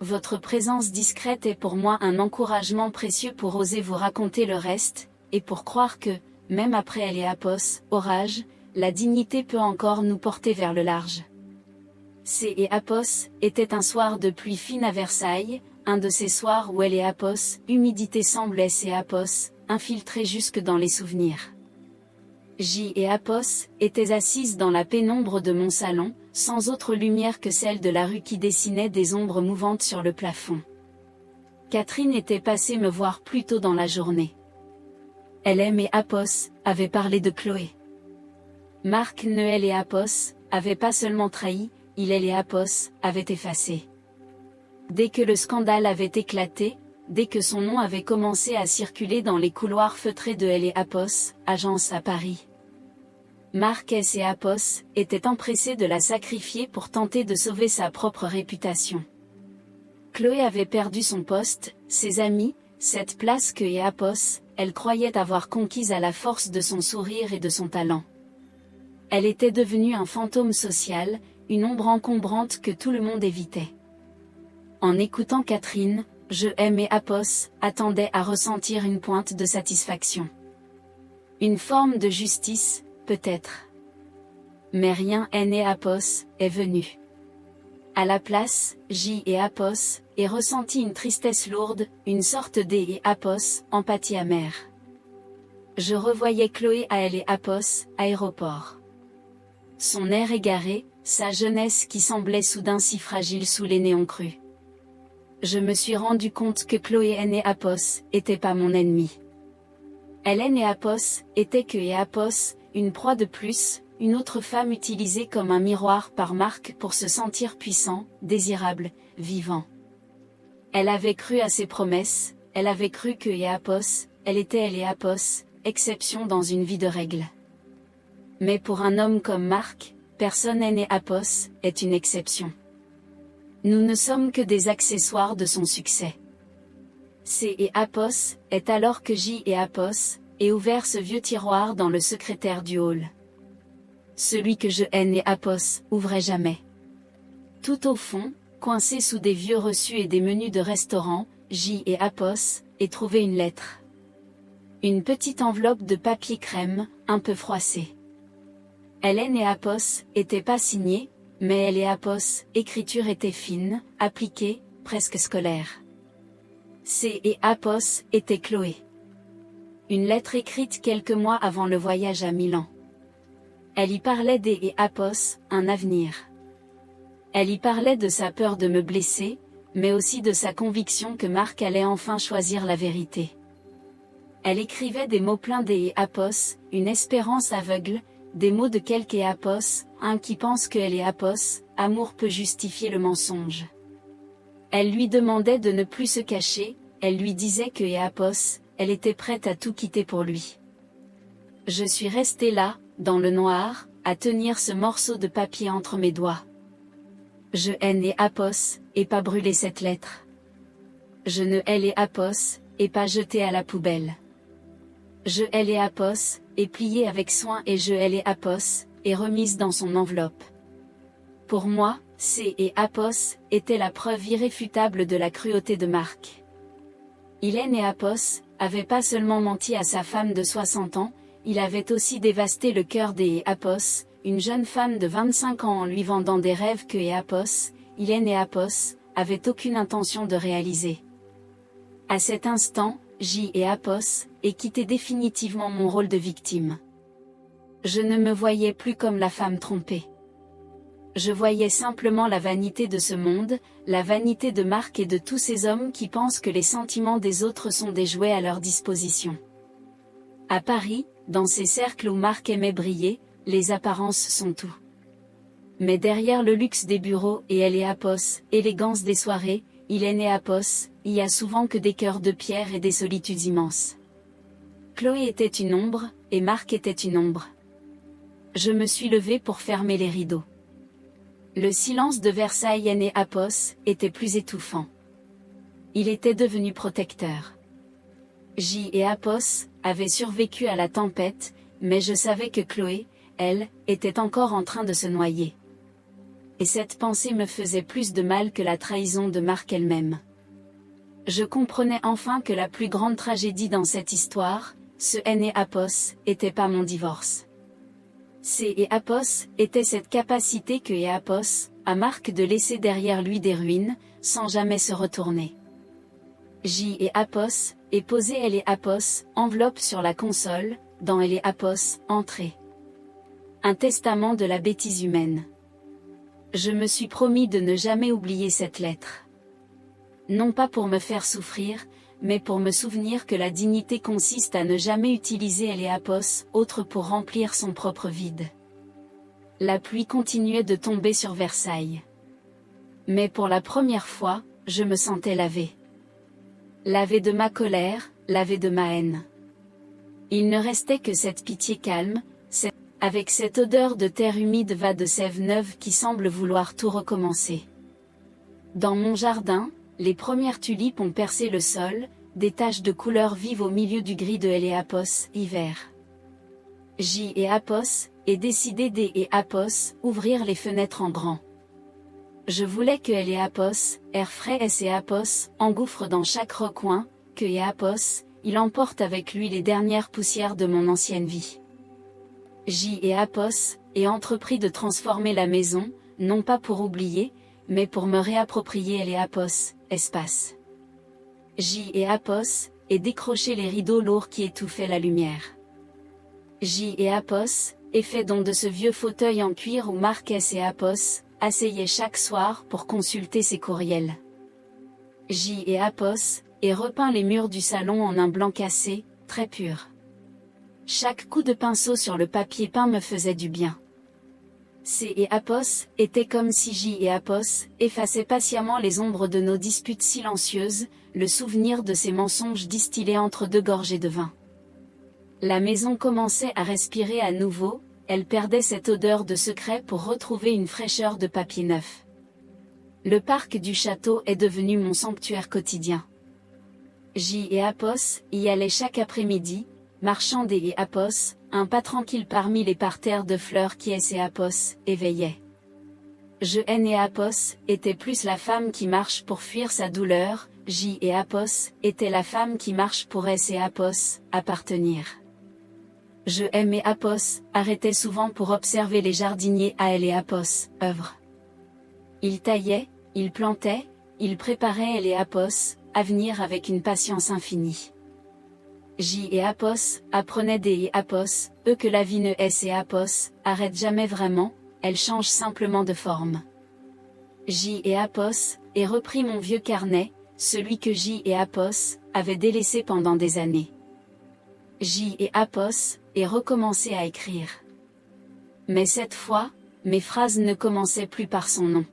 S1: Votre présence discrète est pour moi un encouragement précieux pour oser vous raconter le reste, et pour croire que, même après elle et Apos, orage, la dignité peut encore nous porter vers le large. C et Apos, était un soir de pluie fine à Versailles, un de ces soirs où elle et Apos, humidité semble S et Apos, infiltrée jusque dans les souvenirs. J et Apos, étaient assises dans la pénombre de mon salon, sans autre lumière que celle de la rue qui dessinait des ombres mouvantes sur le plafond. Catherine était passée me voir plus tôt dans la journée. Elle et Apos, avaient parlé de Chloé. Marc Noël et Apos, avaient pas seulement trahi, il et Apos, avaient effacé. Dès que le scandale avait éclaté, dès que son nom avait commencé à circuler dans les couloirs feutrés de elle et Apos, agence à Paris. Marc S et Apos, étaient empressés de la sacrifier pour tenter de sauver sa propre réputation. Chloé avait perdu son poste, ses amis, cette place que et Apos, elle croyait avoir conquise à la force de son sourire et de son talent. Elle était devenue un fantôme social, une ombre encombrante que tout le monde évitait. En écoutant Catherine, je et Apos, attendais à ressentir une pointe de satisfaction. Une forme de justice, peut-être. Mais rien n'est Apos, est venu. À la place, J et Apos, et ressenti une tristesse lourde, une sorte d'E et Apos, empathie amère. Je revoyais Chloé à elle et Apos, aéroport. Son air égaré, sa jeunesse qui semblait soudain si fragile sous les néons crus. Je me suis rendu compte que Chloé et Apos, était pas mon ennemi. Hélène et Apos, étaient que et Apos, une proie de plus, une autre femme utilisée comme un miroir par Marc pour se sentir puissant, désirable, vivant. Elle avait cru à ses promesses, elle avait cru que et Apos, elle était elle et Apos, exception dans une vie de règles. Mais pour un homme comme Marc, personne n'est Apos, est une exception. Nous ne sommes que des accessoires de son succès. C et Apos, est alors que J et Apos, et ouvert ce vieux tiroir dans le secrétaire du hall. Celui que je haine et Apos, ouvrait jamais. Tout au fond, coincé sous des vieux reçus et des menus de restaurant, J et Apos, et trouvé une lettre. Une petite enveloppe de papier crème, un peu froissée. Hélène et Apos, étaient pas signés, mais elle et Apos, écriture était fine, appliquée, presque scolaire. C et Apos, était Chloé. Une lettre écrite quelques mois avant le voyage à Milan. Elle y parlait d'E et Apos, un avenir. Elle y parlait de sa peur de me blesser, mais aussi de sa conviction que Marc allait enfin choisir la vérité. Elle écrivait des mots pleins d'E et Apos, une espérance aveugle, des mots de quelque et Apos, un qui pense que elle et Apos, amour peut justifier le mensonge. Elle lui demandait de ne plus se cacher, elle lui disait que et Apos, elle était prête à tout quitter pour lui. Je suis restée là, dans le noir, à tenir ce morceau de papier entre mes doigts. Je haine et Apos, et pas brûler cette lettre. Je ne hais et Apos, et pas jeter à la poubelle. Je hais et Apos, et pliée avec soin et je hais et Apos, et remise dans son enveloppe. Pour moi, C et Apos, étaient la preuve irréfutable de la cruauté de Marc. Hélène et Apos, avaient pas seulement menti à sa femme de 60 ans, il avait aussi dévasté le cœur d'E et Apos, une jeune femme de 25 ans en lui vendant des rêves que et Apos, Hélène et Apos, avaient aucune intention de réaliser. À cet instant, J et Apos, aient quitté définitivement mon rôle de victime. Je ne me voyais plus comme la femme trompée. Je voyais simplement la vanité de ce monde, la vanité de Marc et de tous ces hommes qui pensent que les sentiments des autres sont des jouets à leur disposition. À Paris, dans ces cercles où Marc aimait briller, les apparences sont tout. Mais derrière le luxe des bureaux et elle et Apos, élégance des soirées, Hélène et Apos, il y a souvent que des cœurs de pierre et des solitudes immenses. Chloé était une ombre, et Marc était une ombre. Je me suis levée pour fermer les rideaux. Le silence de Versailles et Apos, était plus étouffant. Il était devenu protecteur. J et Apos, avaient survécu à la tempête, mais je savais que Chloé, elle, était encore en train de se noyer. Et cette pensée me faisait plus de mal que la trahison de Marc elle-même. Je comprenais enfin que la plus grande tragédie dans cette histoire, ce N et Apos, était pas mon divorce. C et Apos, était cette capacité que et Apos, a Marc de laisser derrière lui des ruines, sans jamais se retourner. J et Apos, et posé elle et Apos, enveloppe sur la console, dans elle et Apos, entrée. Un testament de la bêtise humaine. Je me suis promis de ne jamais oublier cette lettre. Non pas pour me faire souffrir, mais pour me souvenir que la dignité consiste à ne jamais utiliser elle et Apos, autre pour remplir son propre vide. La pluie continuait de tomber sur Versailles. Mais pour la première fois, je me sentais lavée. Lavée de ma colère, lavée de ma haine. Il ne restait que cette pitié calme, avec cette odeur de terre humide va de sève neuve qui semble vouloir tout recommencer. Dans mon jardin, les premières tulipes ont percé le sol, des taches de couleur vive au milieu du gris de L et Apos, hiver. J et Apos, et décidé D et Apos, ouvrir les fenêtres en grand. Je voulais que L et Apos, air frais S et Apos, engouffrent dans chaque recoin, que et Apos, il emporte avec lui les dernières poussières de mon ancienne vie. J et Apos, et entrepris de transformer la maison, non pas pour oublier, mais pour me réapproprier les Apos, espace. J et Apos, et décrocher les rideaux lourds qui étouffaient la lumière. J et Apos, et fait don de ce vieux fauteuil en cuir où Marques et Apos asseyaient chaque soir pour consulter ses courriels. J et Apos, et repeint les murs du salon en un blanc cassé, très pur. Chaque coup de pinceau sur le papier peint me faisait du bien. C et Apos étaient comme si J et Apos effaçaient patiemment les ombres de nos disputes silencieuses, le souvenir de ces mensonges distillés entre deux gorgées de vin. La maison commençait à respirer à nouveau, elle perdait cette odeur de secret pour retrouver une fraîcheur de papier neuf. Le parc du château est devenu mon sanctuaire quotidien. J et Apos y allaient chaque après-midi, marchand des et Apos, un pas tranquille parmi les parterres de fleurs qui et Apos éveillaient. Je et Apos était plus la femme qui marche pour fuir sa douleur, J et Apos était la femme qui marche pour et Apos appartenir. Je et Apos arrêtait souvent pour observer les jardiniers à et Apos œuvre. Ils taillaient, ils plantaient, ils préparaient les Apos à venir avec une patience infinie. J et Apos apprenaient des Apos, eux que la vie ne et Apos arrête jamais vraiment, elle change simplement de forme. J et Apos et repris mon vieux carnet, celui que J et Apos avaient délaissé pendant des années. J et Apos et recommencé à écrire. Mais cette fois, mes phrases ne commençaient plus par son nom.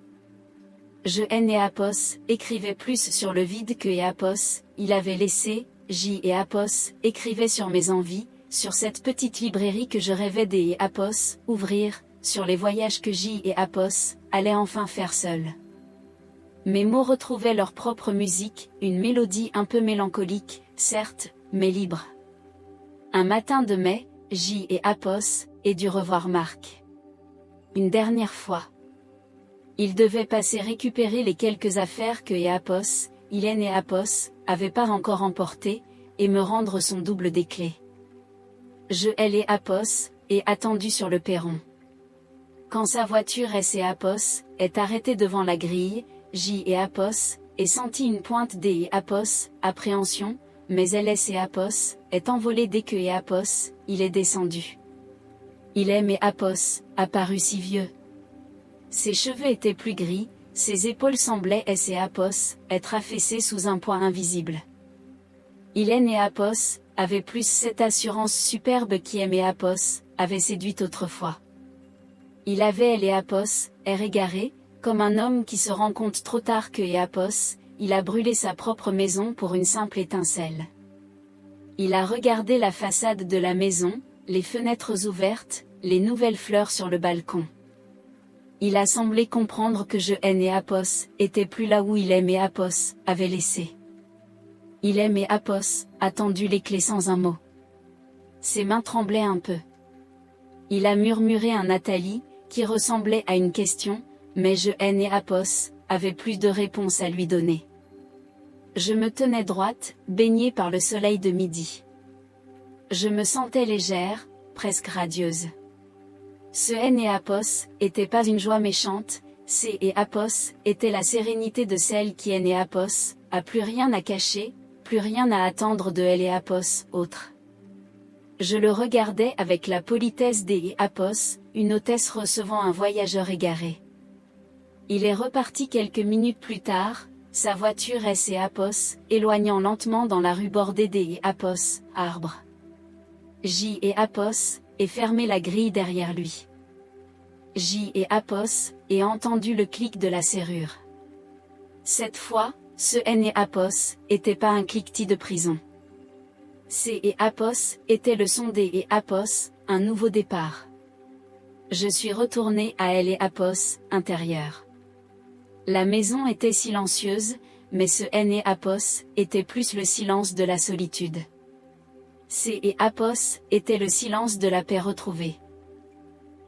S1: Je et Apos écrivait plus sur le vide que Apos il avait laissé. J et Apos écrivait sur mes envies, sur cette petite librairie que je rêvais des Apos ouvrir, sur les voyages que J et Apos allaient enfin faire seuls. Mes mots retrouvaient leur propre musique, une mélodie un peu mélancolique, certes, mais libre. Un matin de mai, J et Apos et dû revoir Marc. Une dernière fois. Il devait passer récupérer les quelques affaires que Apos, Hélène et Apos avaient pas encore emportées, et me rendre son double des clés. Je et Apos et attendu sur le perron. Quand sa voiture et Apos est arrêtée devant la grille, J et Apos et senti une pointe des Apos, appréhension, mais elle et Apos est envolée dès que Apos il est descendu. Il mais Apos apparut si vieux. Ses cheveux étaient plus gris, ses épaules semblaient et Apos être affaissées sous un poids invisible. Hélène et Apos avaient plus cette assurance superbe qui aimait Apos avait séduit autrefois. Il avait les Apos, air égaré, comme un homme qui se rend compte trop tard que Apos, il a brûlé sa propre maison pour une simple étincelle. Il a regardé la façade de la maison, les fenêtres ouvertes, les nouvelles fleurs sur le balcon. Il a semblé comprendre que je et Apos étaient plus là où il aimait Apos avait laissé. Il aimait Apos, a tendu les clés sans un mot. Ses mains tremblaient un peu. Il a murmuré un Nathalie, qui ressemblait à une question, mais je et Apos avait plus de réponses à lui donner. Je me tenais droite, baignée par le soleil de midi. Je me sentais légère, presque radieuse. Ce et Apos était pas une joie méchante, C et Apos était la sérénité de celle qui et Apos a plus rien à cacher, plus rien à attendre de elle et Apos, autre. Je le regardais avec la politesse des Apos, une hôtesse recevant un voyageur égaré. Il est reparti quelques minutes plus tard, sa voiture et Apos, éloignant lentement dans la rue bordée des Apos, arbres. J et Apos, et fermé la grille derrière lui. J et Apos, et entendu le clic de la serrure. Cette fois, ce et Apos, était pas un cliquetis de prison. C et Apos, était le son des et Apos, un nouveau départ. Je suis retourné à elle et Apos, intérieur. La maison était silencieuse, mais ce et Apos, était plus le silence de la solitude. C et Apos, était le silence de la paix retrouvée.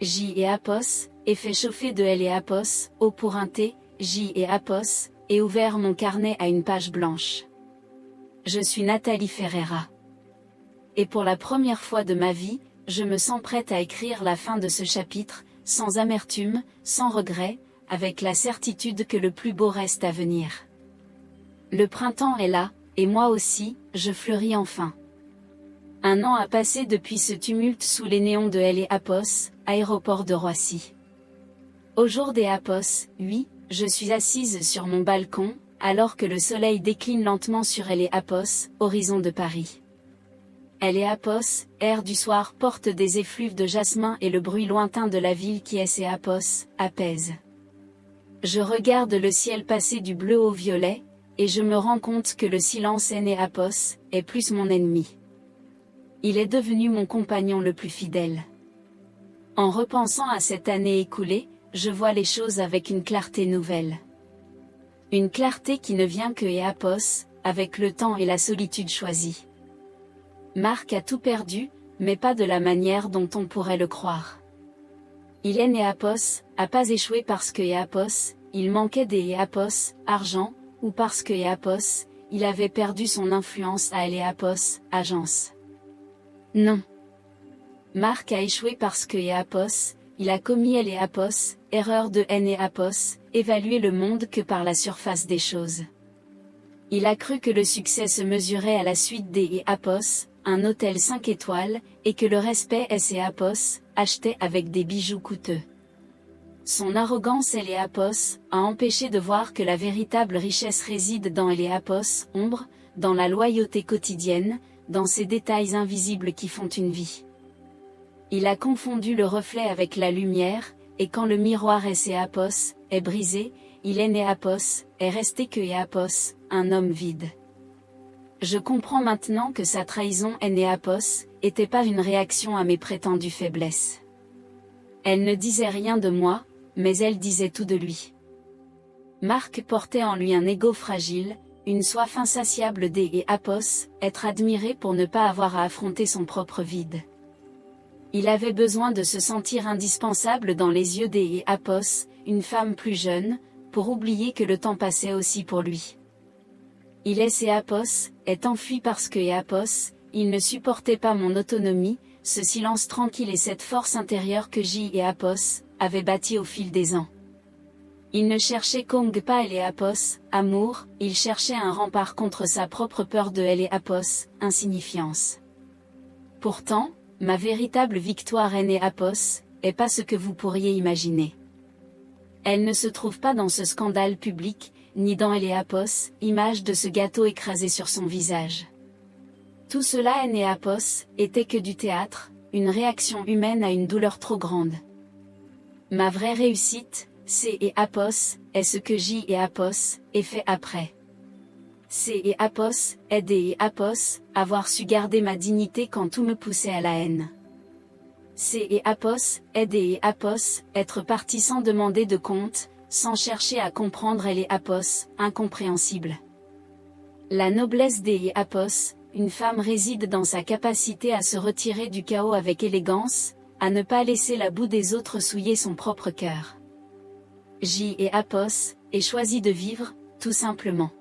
S1: J et Apos, et fait chauffer de elle et Apos, eau pour un thé, J et Apos, et ouvert mon carnet à une page blanche. Je suis Nathalie Ferreira. et pour la première fois de ma vie, je me sens prête à écrire la fin de ce chapitre, sans amertume, sans regret, avec la certitude que le plus beau reste à venir. Le printemps est là, et moi aussi, je fleuris enfin. Un an a passé depuis ce tumulte sous les néons de El Apos, aéroport de Roissy. Au jour des Apos, oui, je suis assise sur mon balcon, alors que le soleil décline lentement sur El Apos, horizon de Paris. El Apos, air du soir porte des effluves de jasmin et le bruit lointain de la ville qui est Apos, apaise. Je regarde le ciel passer du bleu au violet, et je me rends compte que le silence Apos est plus mon ennemi. Il est devenu mon compagnon le plus fidèle. En repensant à cette année écoulée, je vois les choses avec une clarté nouvelle. Une clarté qui ne vient que Apos, avec le temps et la solitude choisie. Marc a tout perdu, mais pas de la manière dont on pourrait le croire. Il est Apos, a pas échoué parce que Apos, il manquait des Apos, argent, ou parce que Apos, il avait perdu son influence à Apos, agence. Non. Marc a échoué parce que Apos, il a commis Apos, erreur de Apos, évaluer le monde que par la surface des choses. Il a cru que le succès se mesurait à la suite des Apos, un hôtel 5 étoiles, et que le respect Apos, acheté avec des bijoux coûteux. Son arrogance Apos, a empêché de voir que la véritable richesse réside dans Apos, ombre, dans la loyauté quotidienne, dans ces détails invisibles qui font une vie. Il a confondu le reflet avec la lumière, et quand le miroir Apos, est brisé, il est Apos, est resté que Apos, un homme vide. Je comprends maintenant que sa trahison Apos, était pas une réaction à mes prétendues faiblesses. Elle ne disait rien de moi, mais elle disait tout de lui. Marc portait en lui un ego fragile, une soif insatiable Apos, être admiré pour ne pas avoir à affronter son propre vide. Il avait besoin de se sentir indispensable dans les yeux Apos, une femme plus jeune, pour oublier que le temps passait aussi pour lui. Il Apos, est enfui parce que Apos, il ne supportait pas mon autonomie, ce silence tranquille et cette force intérieure que Apos, avait bâti au fil des ans. Il ne cherchait pas Apos, amour, il cherchait un rempart contre sa propre peur de Apos, insignifiance. Pourtant, ma véritable victoire Apos, est pas ce que vous pourriez imaginer. Elle ne se trouve pas dans ce scandale public, ni dans Apos, image de ce gâteau écrasé sur son visage. Tout cela Apos, était que du théâtre, une réaction humaine à une douleur trop grande. Ma vraie réussite, Apos, est ce que Apos, est fait après. Apos, est Apos, avoir su garder ma dignité quand tout me poussait à la haine. Apos, est Apos, être parti sans demander de compte, sans chercher à comprendre Apos, incompréhensible. La noblesse Apos, une femme réside dans sa capacité à se retirer du chaos avec élégance, à ne pas laisser la boue des autres souiller son propre cœur. Apos, ai choisi de vivre, tout simplement.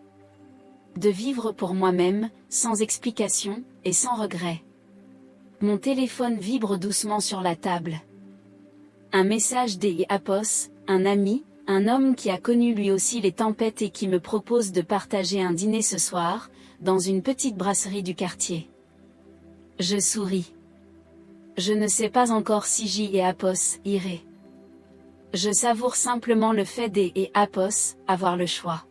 S1: De vivre pour moi-même, sans explication, et sans regret. Mon téléphone vibre doucement sur la table. Un message Apos, un ami, un homme qui a connu lui aussi les tempêtes et qui me propose de partager un dîner ce soir, dans une petite brasserie du quartier. Je souris. Je ne sais pas encore si Apos irait. Je savoure simplement le fait Apos, avoir le choix.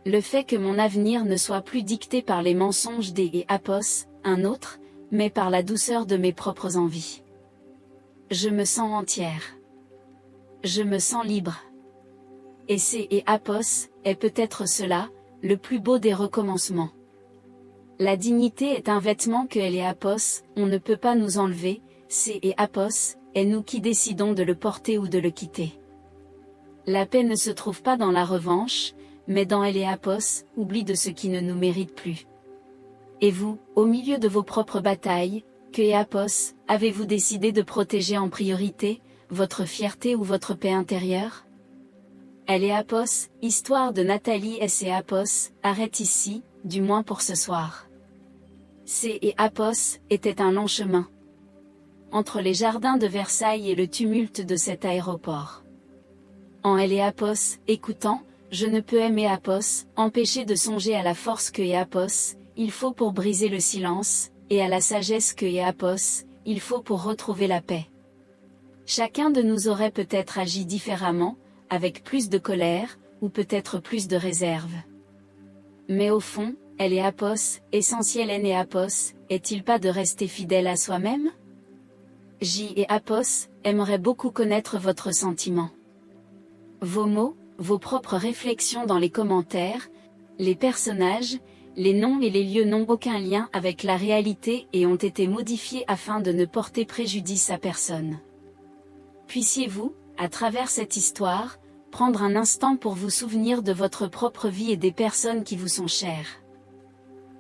S1: Le fait que mon avenir ne soit plus dicté par les mensonges Apos, un autre, mais par la douceur de mes propres envies. Je me sens entière. Je me sens libre. Et Apos, est peut-être cela, le plus beau des recommencements. La dignité est un vêtement que Apos, on ne peut pas nous enlever, Apos, est nous qui décidons de le porter ou de le quitter. La paix ne se trouve pas dans la revanche, mais dans Apos, oubli de ce qui ne nous mérite plus. Et vous, au milieu de vos propres batailles, que Apos, avez-vous décidé de protéger en priorité, votre fierté ou votre paix intérieure? Apos, histoire de Nathalie Apos, arrête ici, du moins pour ce soir. C et Apos était un long chemin. Entre les jardins de Versailles et le tumulte de cet aéroport. En elle et Apos, écoutant, je ne peux aimer Apos, empêcher de songer à la force que est Apos, il faut pour briser le silence, et à la sagesse que est Apos, il faut pour retrouver la paix. Chacun de nous aurait peut-être agi différemment, avec plus de colère, ou peut-être plus de réserve. Mais au fond, elle est Apos, essentiel et Apos, est-il pas de rester fidèle à soi-même? J et Apos aimeraient beaucoup connaître votre sentiment. Vos mots, vos propres réflexions dans les commentaires, les personnages, les noms et les lieux n'ont aucun lien avec la réalité et ont été modifiés afin de ne porter préjudice à personne. Puissiez-vous, à travers cette histoire, prendre un instant pour vous souvenir de votre propre vie et des personnes qui vous sont chères.